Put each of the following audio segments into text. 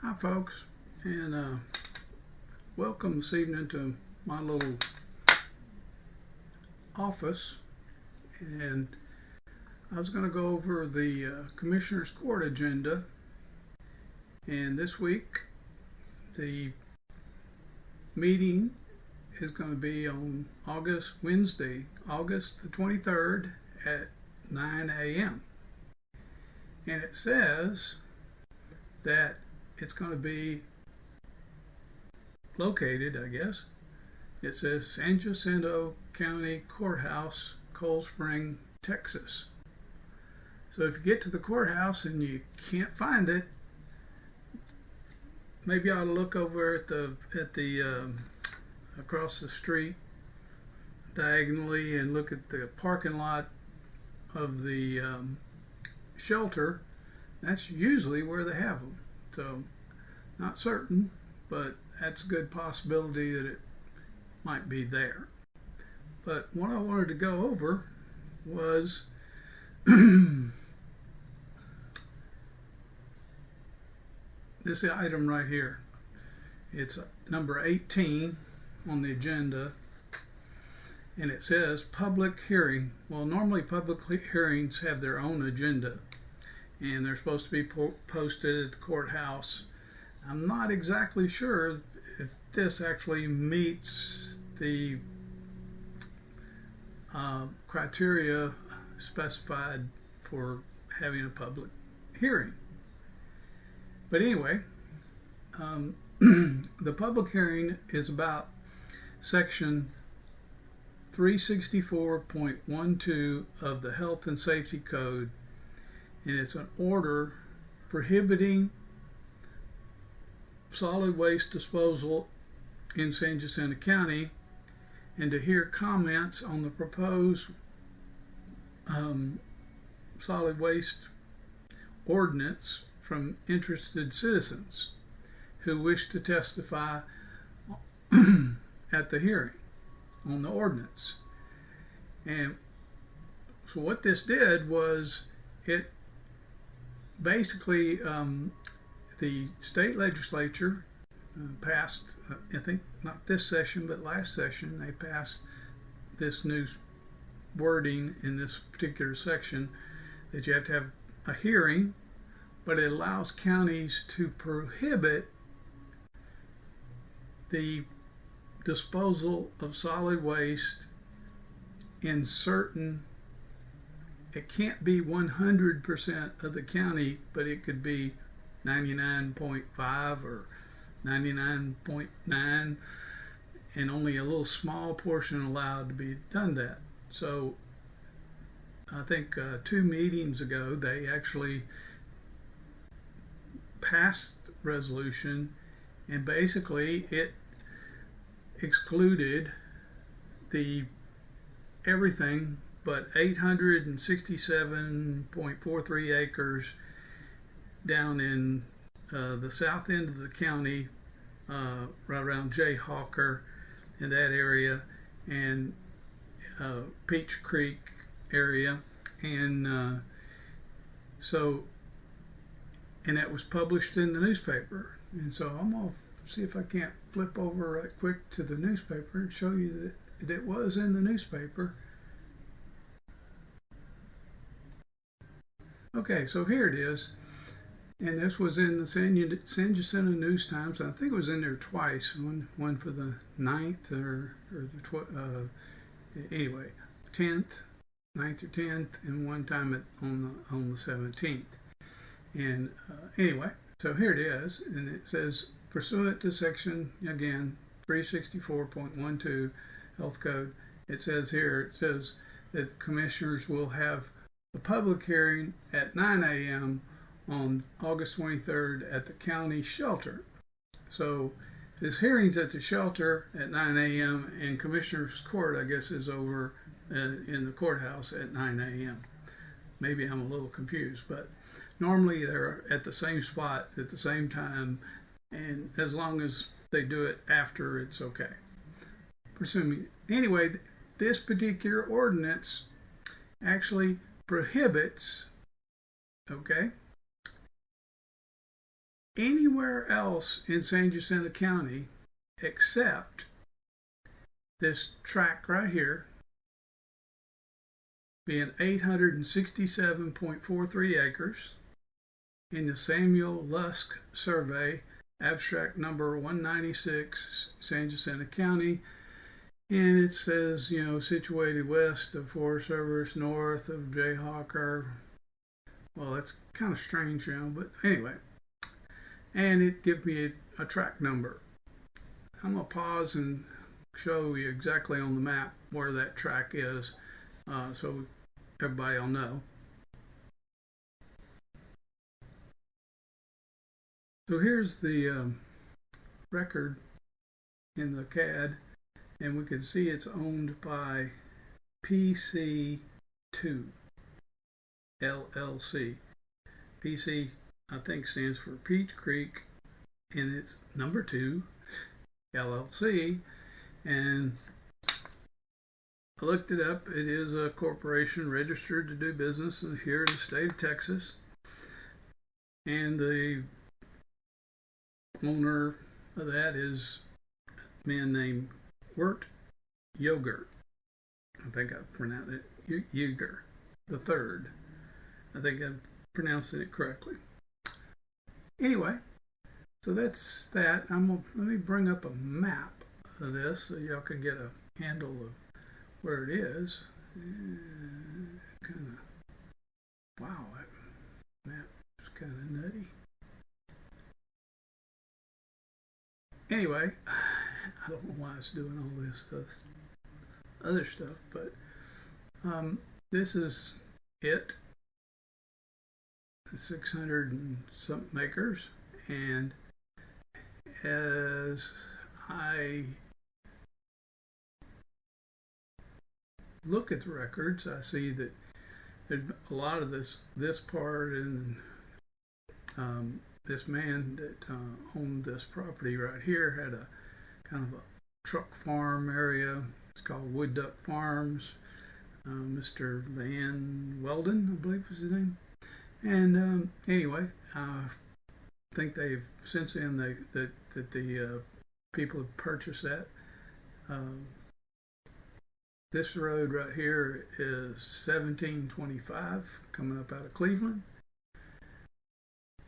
Hi folks, and welcome this evening to my little office. And I was going to go over the Commissioner's Court agenda, and this week the meeting is going to be on Wednesday, August the 23rd at 9 a.m. And it says that it's going to be located, I guess. It says San Jacinto County Courthouse, Cold Spring, Texas. So if you get to the courthouse and you can't find it, maybe you ought to look over at the across the street diagonally and look at the parking lot of the shelter. That's usually where they have them. So, not certain, but that's a good possibility that it might be there. But what I wanted to go over was this item right here. It's number 18 on the agenda, and it says public hearing. Well, normally public hearings have their own agenda, and they're supposed to be posted at the courthouse. I'm not exactly sure if this actually meets the criteria specified for having a public hearing. But anyway, the public hearing is about section 364.12 of the Health and Safety Code, and it's an order prohibiting solid waste disposal in San Jacinto County, and to hear comments on the proposed solid waste ordinance from interested citizens who wish to testify at the hearing on the ordinance. And so what this did was it basically the state legislature passed, I think not this session but last session, they passed this new wording in this particular section that you have to have a hearing, but it allows counties to prohibit the disposal of solid waste in certain, it can't be 100% of the county, but it could be 99.5 or 99.9, and only a little small portion allowed to be done that. So I think 2 meetings ago they actually passed resolution, and basically it excluded the everything but 867.43 acres down in the south end of the county, right around J. Hawker in that area, and Peach Creek area, and and that was published in the newspaper. And so I'm gonna see if I can't flip over right quick to the newspaper and show you that it was in the newspaper. Okay, so here it is, and this was in the San Jacinto News Times. I think it was in there twice, one for the 9th or the anyway 10th, 9th or 10th, and one time on the 17th. And anyway, so here it is, and it says, pursuant to section, again, 364.12 Health Code, it says that commissioners will have a public hearing at 9 a.m. on August 23rd at the county shelter. So this hearing's at the shelter at 9 a.m. and Commissioner's Court, I guess, is over in the courthouse at 9 a.m. Maybe I'm a little confused, but normally they're at the same spot at the same time, and as long as they do it after, it's okay. Presuming. Anyway, this particular ordinance actually prohibits, okay, anywhere else in San Jacinto County except this tract right here, being 867.43 acres in the Samuel Lusk Survey, abstract number 196, San Jacinto County. And it says, you know, situated west of Forest Service, north of Jayhawker. Well, that's kind of strange, you know, but anyway. And it gives me a tract number. I'm going to pause and show you exactly on the map where that tract is, so everybody will know. So here's the record in the CAD, and we can see it's owned by PC2 LLC. PC, I think, stands for Peach Creek, and it's number 2 LLC. And I looked it up. It is a corporation registered to do business here in the state of Texas, and the owner of that is a man named Wirt Yogurt. I think I pronounced it Yeager the third. I think I'm pronouncing it correctly. Anyway, so that's that. Let me bring up a map of this so y'all can get a handle of where it is. Kind of, wow, that map is kind of nutty. Anyway, I don't know why it's doing all this other stuff, but this is it. 600 and something acres, and as I look at the records, I see that there's a lot of this part, and this man that owned this property right here had a kind of a truck farm area. It's called Wood Duck Farms. Mr. Van Weldon, I believe was his name. And anyway, I think they've since then that the people have purchased that. This road right here is 1725 coming up out of Cleveland,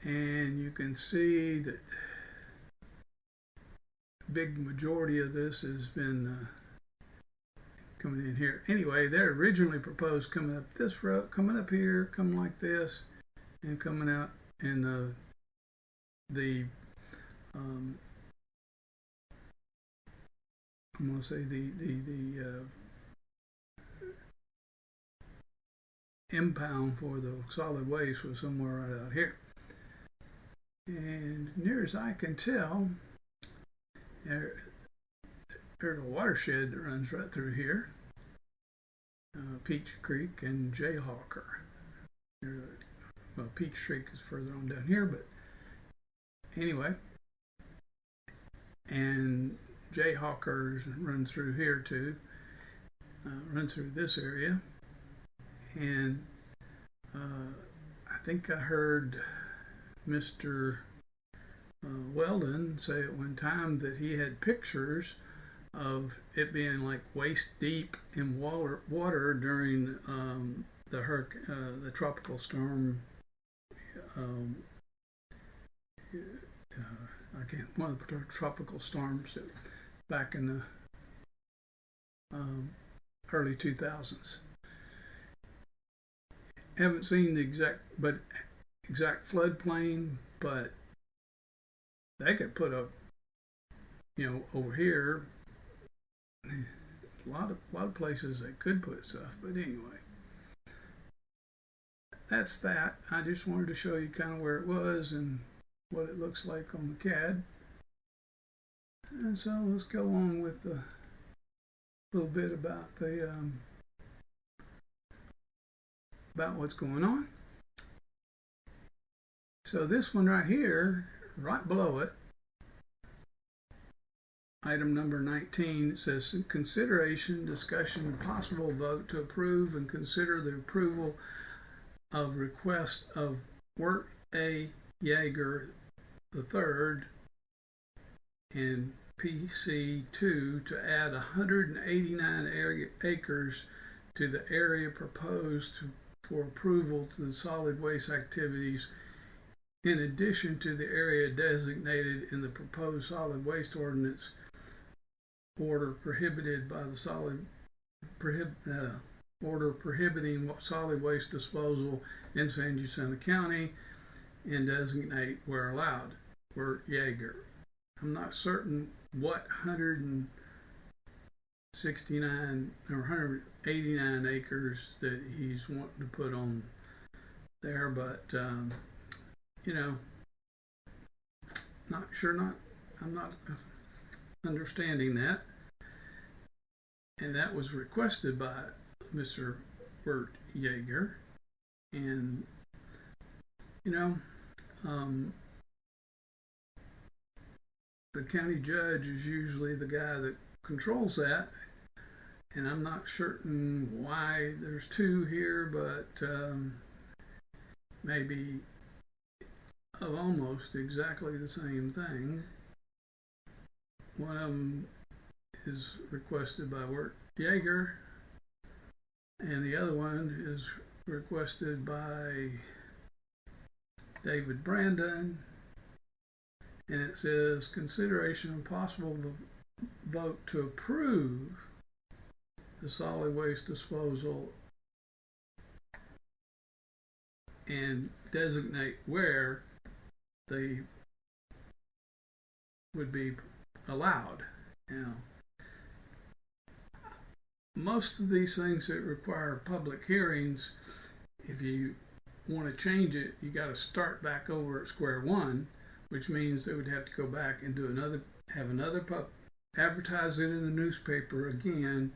and you can see that a big majority of this has been coming in here. Anyway, they originally proposed coming up this road, coming up here, coming like this, and coming out in I'm going to say the impound for the solid waste was somewhere right out here. And near as I can tell, there's a watershed that runs right through here, Peach Creek and Jayhawker. Well, Peach Creek is further on down here, but anyway, and Jayhawkers run through here too, run through this area. And I think I heard Mr. Weldon say at one time that he had pictures of it being like waist deep in water during the tropical storm. One of the tropical storms back in the early 2000s. Haven't seen the exact floodplain, but they could put up, over here. A lot of places they could put stuff, but anyway, that's that. I just wanted to show you kind of where it was and what it looks like on the CAD. And so let's go on with a little bit about the about what's going on. So this one right here, right below it, item number 19, it says consideration, discussion, and possible vote to approve and consider the approval of request of Wirt A. Yeager the third and PC2 to add 189 acres to the area proposed for approval to the solid waste activities, in addition to the area designated in the proposed solid waste ordinance order prohibited by the order prohibiting solid waste disposal in San Jacinto County, and designate where allowed. Where Yeager. I'm not certain what 169 or 189 acres that he's wanting to put on there, but you know, I'm not understanding that. And that was requested by Mr. Bert Yeager. And, you know, the county judge is usually the guy that controls that. And I'm not certain why there's two here, but maybe of almost exactly the same thing. One of them is requested by Wirt Yeager, and the other one is requested by David Brandon, and it says consideration of possible vote to approve the solid waste disposal and designate where they would be allowed. Now, most of these things that require public hearings, if you want to change it, you got to start back over at square one, which means they would have to go back and do advertise it in the newspaper again,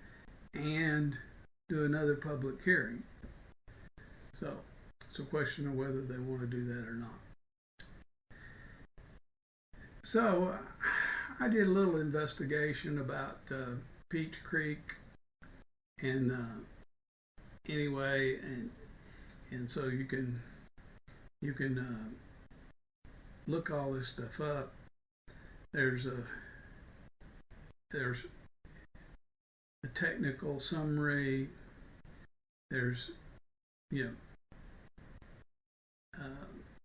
and do another public hearing. So it's a question of whether they want to do that or not. So I did a little investigation about Peach Creek, and anyway, and so you can look all this stuff up. There's a technical summary. There's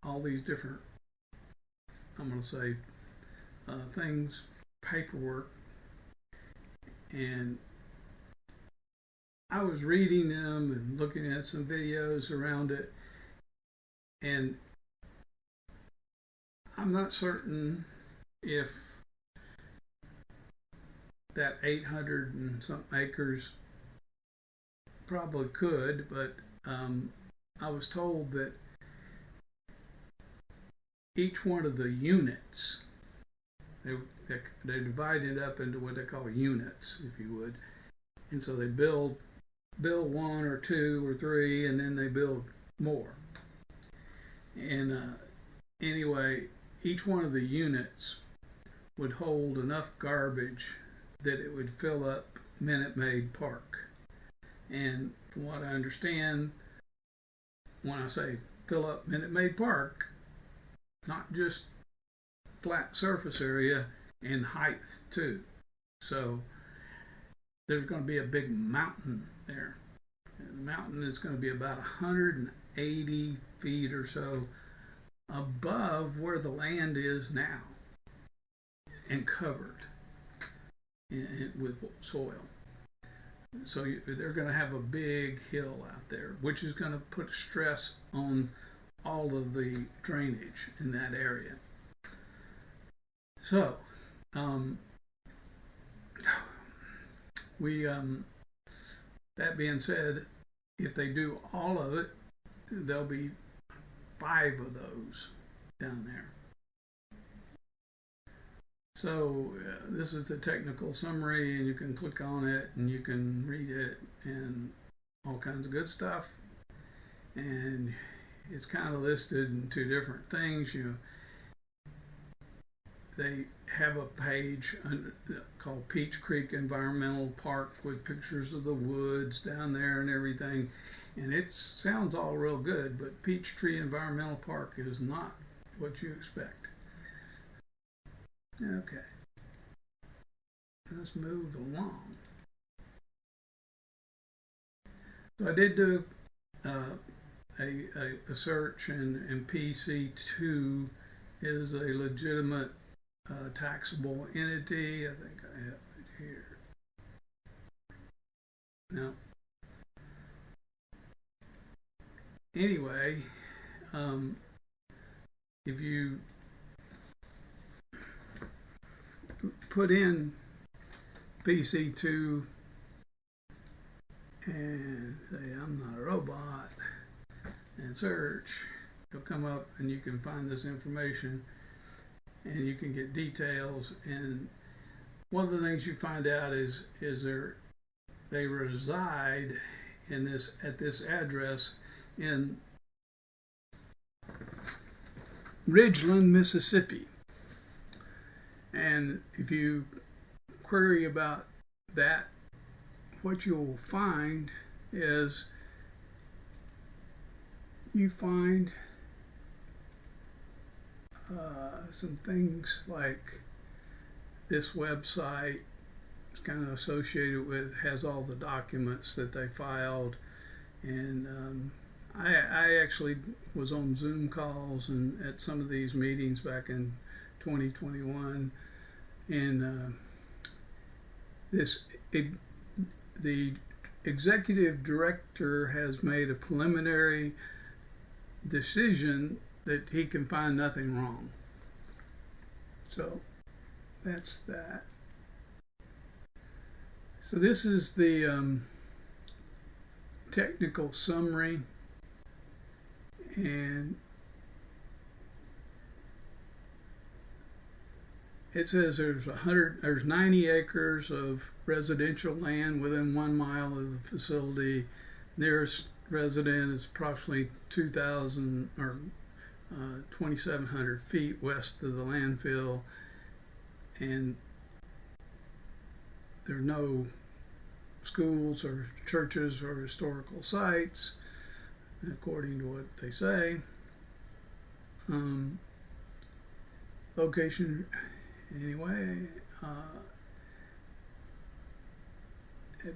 all these different, I'm going to say, things, paperwork, and I was reading them and looking at some videos around it, and I'm not certain if that 800 and something acres probably could, but I was told that each one of the units, they divide it up into what they call units, if you would, and so they build one or two or three, and then they build more. And anyway, each one of the units would hold enough garbage that it would fill up Minute Maid Park. And from what I understand, when I say fill up Minute Maid Park, not just flat surface area, and height too. So there's going to be a big mountain there. And the mountain is going to be about 180 feet or so above where the land is now, and covered with soil. So they're going to have a big hill out there, which is going to put stress on all of the drainage in that area. So that being said, if they do all of it, there'll be 5 of those down there. So this is the technical summary, and you can click on it and you can read it and all kinds of good stuff. And it's kind of listed in 2 different things. They have a page called Peach Creek Environmental Park with pictures of the woods down there and everything. And it sounds all real good, but Peachtree Environmental Park is not what you expect. Okay, let's move along. So I did do a search, and PC2 is a legitimate taxable entity. I think I have it here. Now, anyway, if you put in PC2 and say I'm not a robot and search, it'll come up and you can find this information and you can get details. And one of the things you find out is they reside in this at this address in Ridgeland, Mississippi. And if you query about that, what you'll find is you find some things like this website is kind of associated with, has all the documents that they filed. And I actually was on Zoom calls and at some of these meetings back in 2021, and the executive director has made a preliminary decision that he can find nothing wrong. So that's that. So this is the technical summary, and it says there's 90 acres of residential land within 1 mile of the facility. Nearest resident is approximately 2,000 or 2,700 feet west of the landfill, and there are no schools or churches or historical sites, according to what they say. Location, anyway,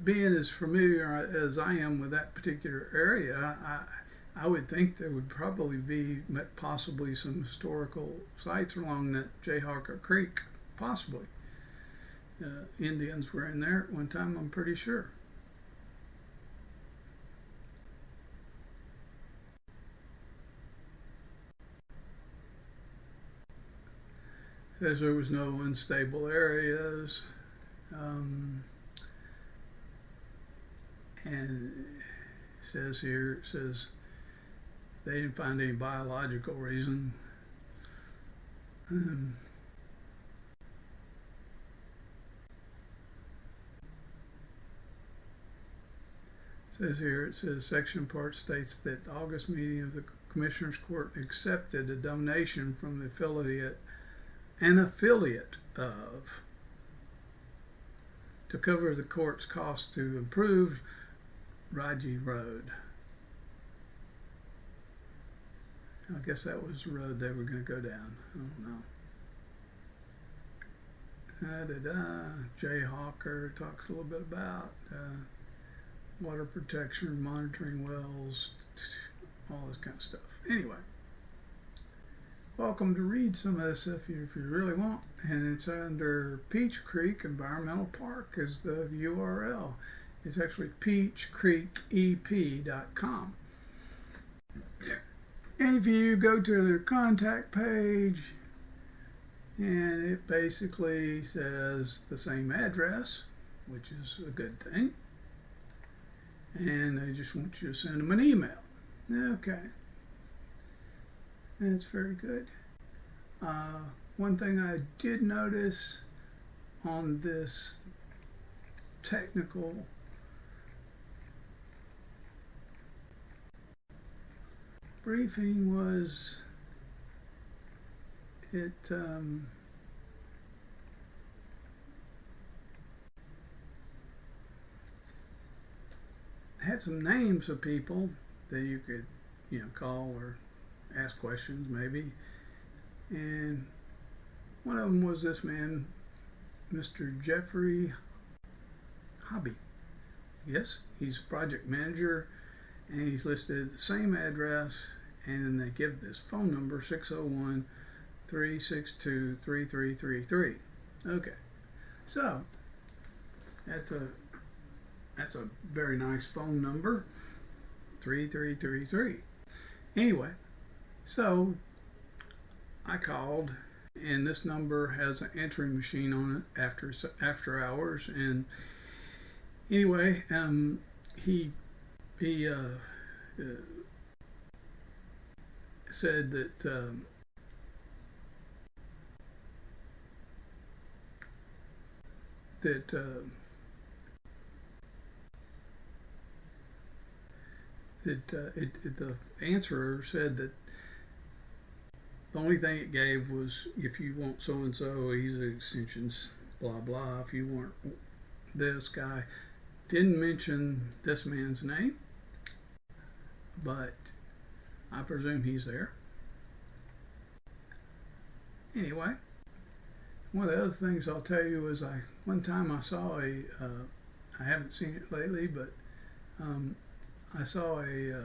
being as familiar as I am with that particular area, I would think there would probably be possibly some historical sites along that Jayhawker Creek, possibly. Indians were in there at one time, I'm pretty sure. Says there was no unstable areas, and says here, they didn't find any biological reason. Says here, it says section part states that the August meeting of the Commissioners Court accepted a donation from the an affiliate of, to cover the court's cost to improve Raji Road. I guess that was the road they were going to go down. I don't know. Jayhawker talks a little bit about water protection, monitoring wells, all this kind of stuff. Anyway, welcome to read some of this stuff if you really want. And it's under Peach Creek Environmental Park is the URL. It's actually peachcreekep.com. And if you go to their contact page, and it basically says the same address, which is a good thing. And they just want you to send them an email. Okay. That's very good. One thing I did notice on this technical briefing was it had some names of people that you could, call or ask questions maybe. And One of them was this man, Mr. Jeffrey Hobby. Yes, he's a project manager, and he's listed at the same address, and then they give this phone number, 601-362-3333. Okay, so that's a very nice phone number, 3333. Anyway, so I called, and this number has an answering machine on it after hours. And anyway, he said that the answerer said that the only thing it gave was, if you want so and so, easy extensions, blah blah. If you want this guy, didn't mention this man's name, but I presume he's there. Anyway, one of the other things I'll tell you is one time I saw I haven't seen it lately, but I saw a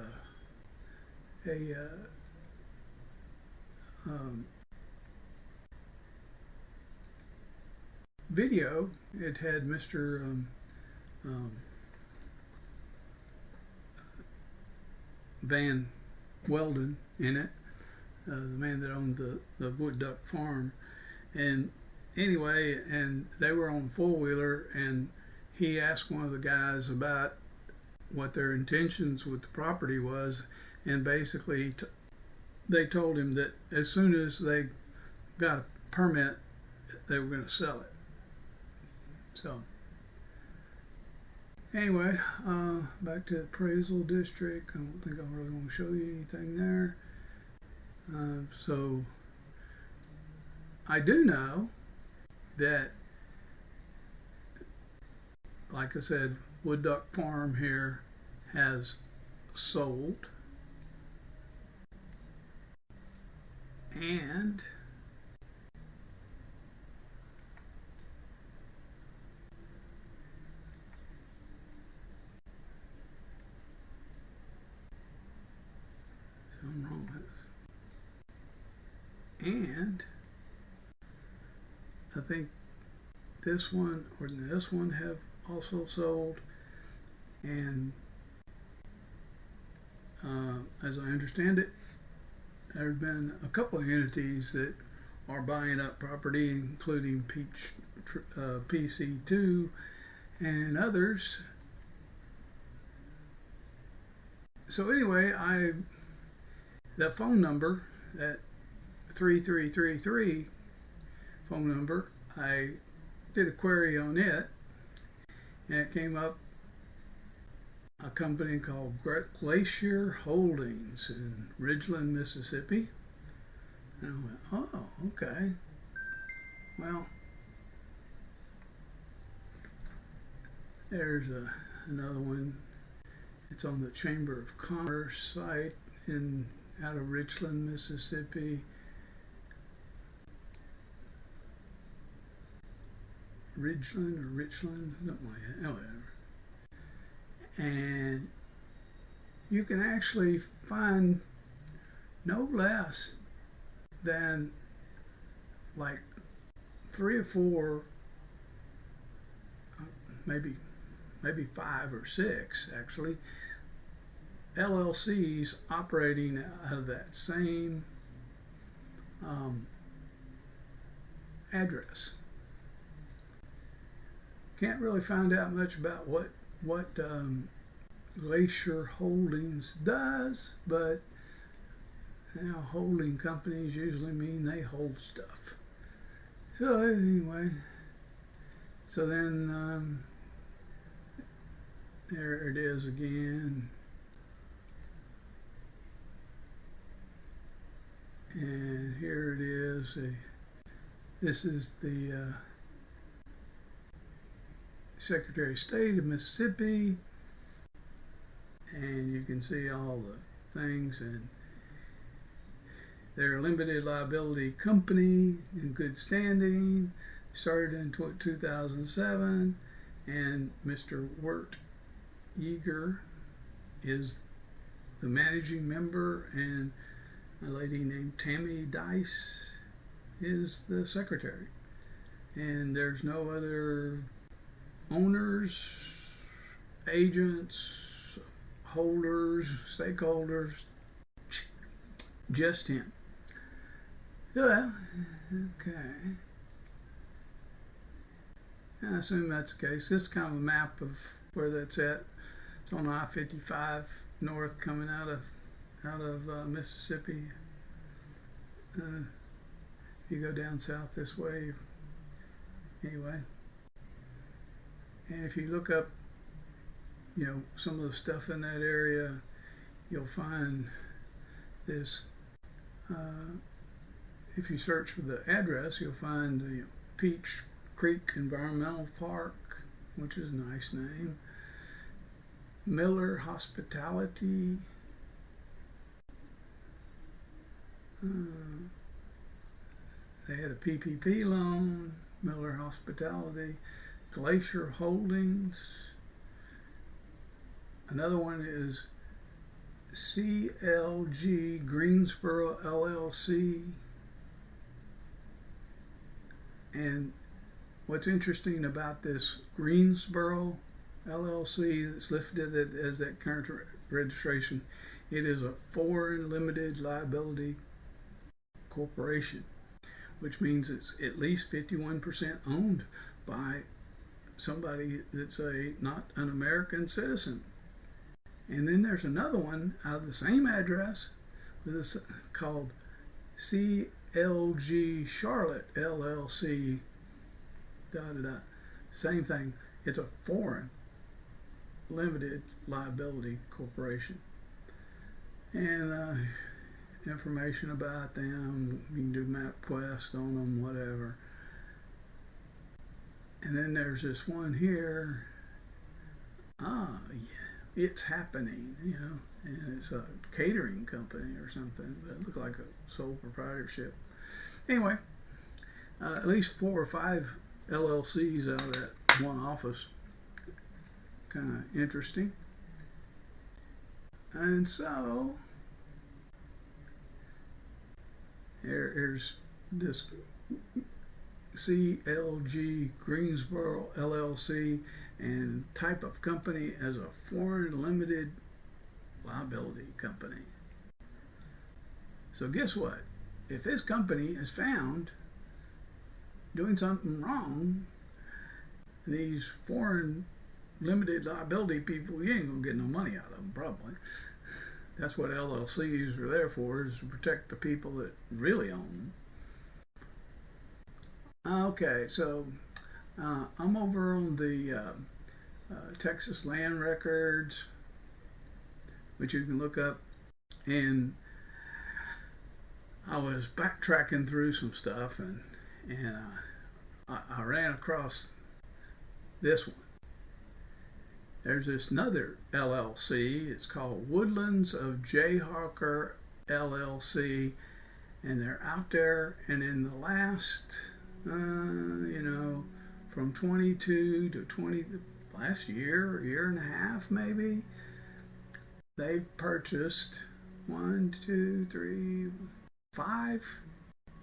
video. It had Mr. Van Weldon in it, the man that owned the wood duck farm. And anyway, and they were on four-wheeler, and he asked one of the guys about what their intentions with the property was, and basically they told him that as soon as they got a permit, they were going to sell it. So anyway, back to the appraisal district. I don't think I really want to show you anything there. So I do know that, like I said, Wood Duck Farm here has sold, and something wrong with this. And I think this one or this one have also sold. And as I understand it, there have been a couple of entities that are buying up property, including PC2 and others. So anyway, that phone number, that 3333 phone number, I did a query on it, and it came up a company called Glacier Holdings in Ridgeland, Mississippi. And I went, oh, okay. Well, there's another one. It's on the Chamber of Commerce site out of Richland, Mississippi. Ridgeland or Richland, something like that. Oh, whatever. And you can actually find no less than like 3 or 4, maybe 5 or 6 actually, LLCs operating out of that same address. Can't really find out much about what Glacier Holdings does, but holding companies usually mean they hold stuff. So anyway, so then there it is again, and here it is. This is the Secretary of State of Mississippi, and you can see all the things. And They're a limited liability company in good standing, started in 2007, and Mr. Wirt Yeager is the managing member, and a lady named Tammy Dice is the secretary. And there's no other owners, agents, holders, stakeholders, just him. Well, okay. I assume that's the case. This is kind of a map of where that's at. It's on I-55 north, coming out of Mississippi. If you go down south this way, anyway. And if you look up, some of the stuff in that area, you'll find this. If you search for the address, you'll find the Peach Creek Environmental Park, which is a nice name. Miller Hospitality. They had a PPP loan. Miller Hospitality. Glacier Holdings. Another one is CLG Greensboro LLC. And what's interesting about this Greensboro LLC that's listed as that current registration, it is a foreign limited liability corporation, which means it's at least 51% owned by somebody that's not an American citizen. And then there's another one out of the same address, this called CLG Charlotte LLC. Same thing. It's a foreign limited liability corporation. And information about them, you can do MapQuest on them, whatever. And then there's this one here. Yeah, it's happening, and it's a catering company or something, but it looks like a sole proprietorship. Anyway, at least 4 or 5 LLCs out of that one office. Kind of interesting. And so here's this CLG Greensboro LLC, and type of company as a foreign limited liability company. So guess what? If this company is found doing something wrong, these foreign limited liability people, you ain't gonna get no money out of them, probably. That's what LLCs are there for, is to protect the people that really own them. Okay, so I'm over on the Texas land records, which you can look up, and I was backtracking through some stuff, and I ran across this one. There's this another LLC. It's called Woodlands of Jayhawker LLC, and they're out there, and in the last from 22 to 20, last year and a half maybe, they purchased 5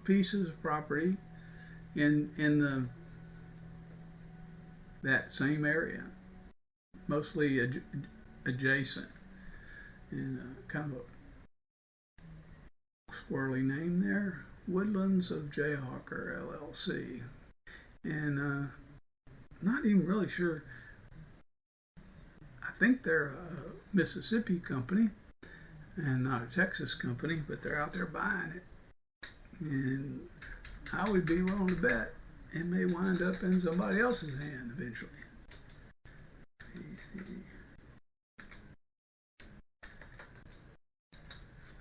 pieces of property in that same area, mostly adjacent, and kind of a squirrely name there, Woodlands of Jayhawker LLC. And not even really sure. I think they're a Mississippi company and not a Texas company, but they're out there buying it. And I would be willing to bet it may wind up in somebody else's hand eventually.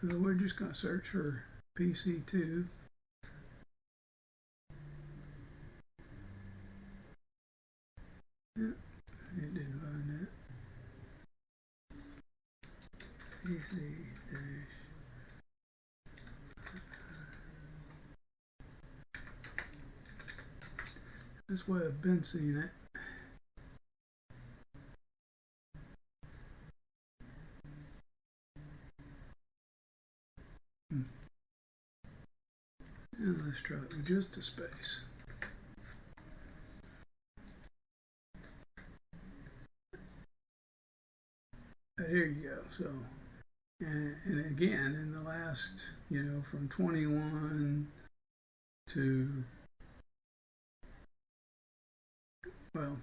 So we're just going to search for PC2. Yeah, it didn't find that. PC dash. This way I've been seeing it. And let's try it with just a space. Here you go. So, and again, in the last, from 21 to, well,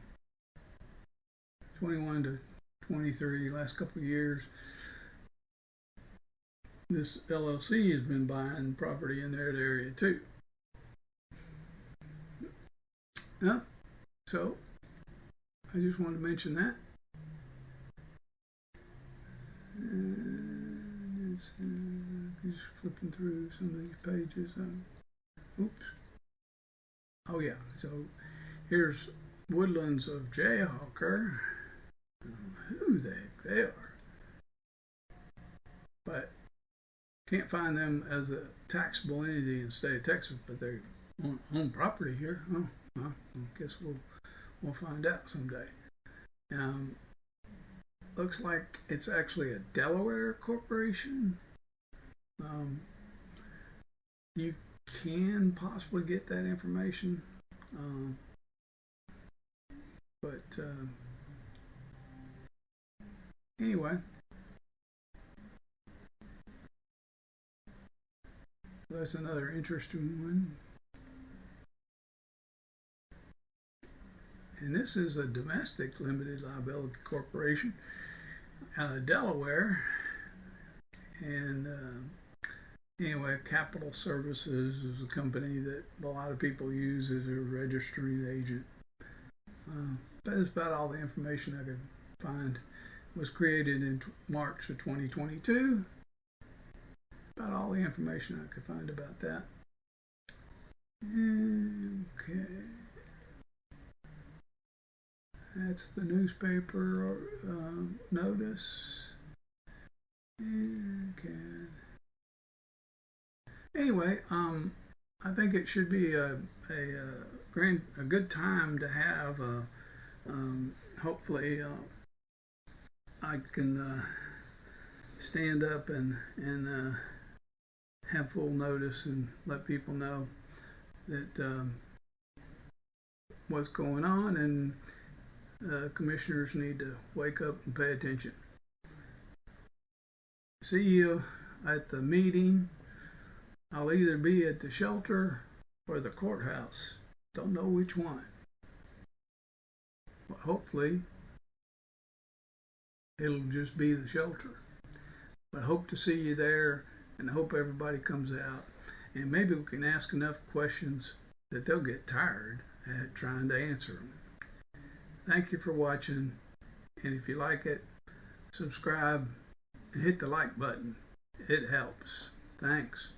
21 to 23, last couple of years, this LLC has been buying property in that area too. So I just wanted to mention that. And it's just flipping through some of these pages. Oops. Oh yeah. So here's Woodlands of Jayhawker. Who the heck they are? But can't find them as a taxable entity in the state of Texas, but they're on property here. Oh, well, I guess we'll find out someday. Looks like it's actually a Delaware corporation. You can possibly get that information, but anyway. That's another interesting one. And this is a domestic limited liability corporation out of Delaware. And anyway, Capital Services is a company that a lot of people use as a registering agent. But that's about all the information I could find. It was created in March of 2022. About all the information I could find about that. Okay. That's the newspaper notice. Okay. Anyway, I think it should be a good time to have. Hopefully, I can stand up and have full notice and let people know that what's going on, and commissioners need to wake up and pay attention. See you at the meeting. I'll either be at the shelter or the courthouse. Don't know which one. But hopefully it'll just be the shelter. But hope to see you there, and I hope everybody comes out, and maybe we can ask enough questions that they'll get tired at trying to answer them. Thank you for watching, and if you like it, subscribe and hit the like button. It helps. Thanks.